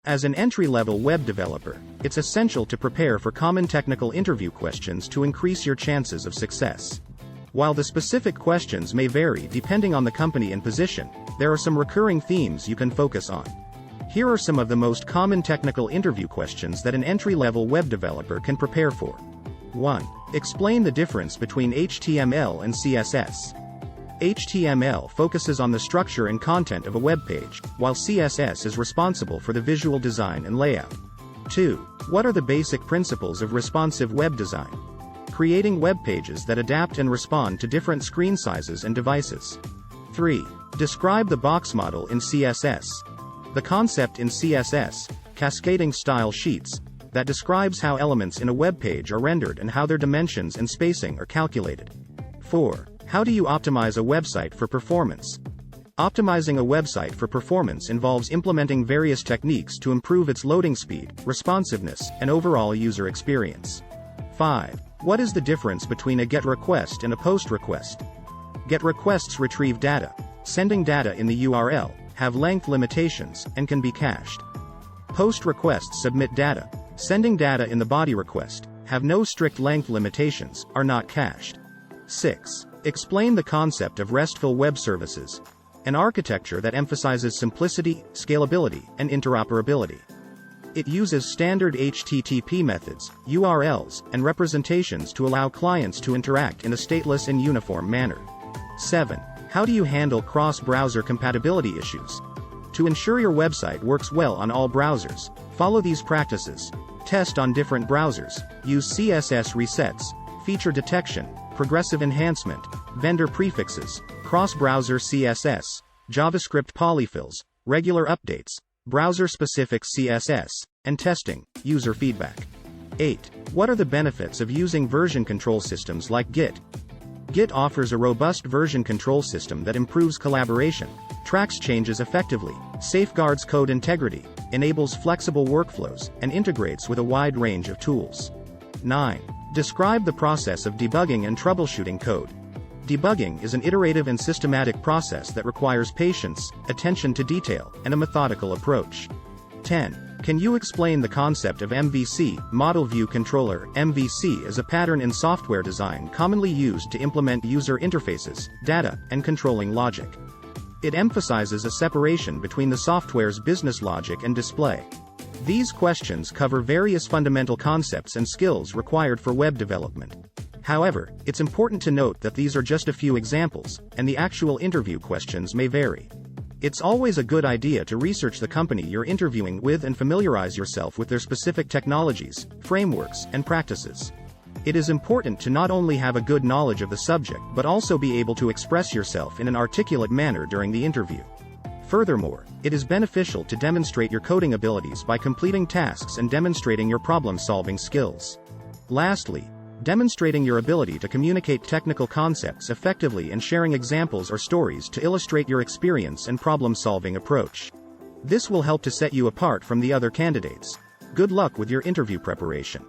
As an entry-level web developer, it's essential to prepare for common technical interview questions to increase your chances of success. While the specific questions may vary depending on the company and position, there are some recurring themes you can focus on. Here are some of the most common technical interview questions that an entry-level web developer can prepare for. 1. Explain the difference between HTML and CSS. HTML focuses on the structure and content of a web page, while CSS is responsible for the visual design and layout. 2. What are the basic principles of responsive web design? Creating web pages that adapt and respond to different screen sizes and devices. 3. Describe the box model in CSS. The concept in CSS, cascading style sheets, that describes how elements in a web page are rendered and how their dimensions and spacing are calculated. 4. How do you optimize a website for performance? Optimizing a website for performance involves implementing various techniques to improve its loading speed, responsiveness, and overall user experience. 5. What is the difference between a GET request and a POST request? GET requests retrieve data. Sending data in the URL, have length limitations, and can be cached. POST requests submit data. Sending data in the body request, have no strict length limitations, are not cached. 6. Explain the concept of RESTful web services, an architecture that emphasizes simplicity, scalability, and interoperability. It uses standard HTTP methods, URLs, and representations to allow clients to interact in a stateless and uniform manner. 7. How do you handle cross-browser compatibility issues? To ensure your website works well on all browsers, follow these practices. Test on different browsers, use CSS resets, feature detection, progressive enhancement, vendor prefixes, cross-browser CSS, JavaScript polyfills, regular updates, browser-specific CSS, and testing, user feedback. 8. What are the benefits of using version control systems like Git? Git offers a robust version control system that improves collaboration, tracks changes effectively, safeguards code integrity, enables flexible workflows, and integrates with a wide range of tools. 9. Describe the process of debugging and troubleshooting code. Debugging is an iterative and systematic process that requires patience, attention to detail, and a methodical approach. 10. Can you explain the concept of MVC? Model View Controller. MVC is a pattern in software design commonly used to implement user interfaces, data, and controlling logic. It emphasizes a separation between the software's business logic and display. These questions cover various fundamental concepts and skills required for web development. However, it's important to note that these are just a few examples, and the actual interview questions may vary. It's always a good idea to research the company you're interviewing with and familiarize yourself with their specific technologies, frameworks, and practices. It is important to not only have a good knowledge of the subject but also be able to express yourself in an articulate manner during the interview. Furthermore, it is beneficial to demonstrate your coding abilities by completing tasks and demonstrating your problem-solving skills. Lastly, demonstrating your ability to communicate technical concepts effectively and sharing examples or stories to illustrate your experience and problem-solving approach. This will help to set you apart from the other candidates. Good luck with your interview preparation.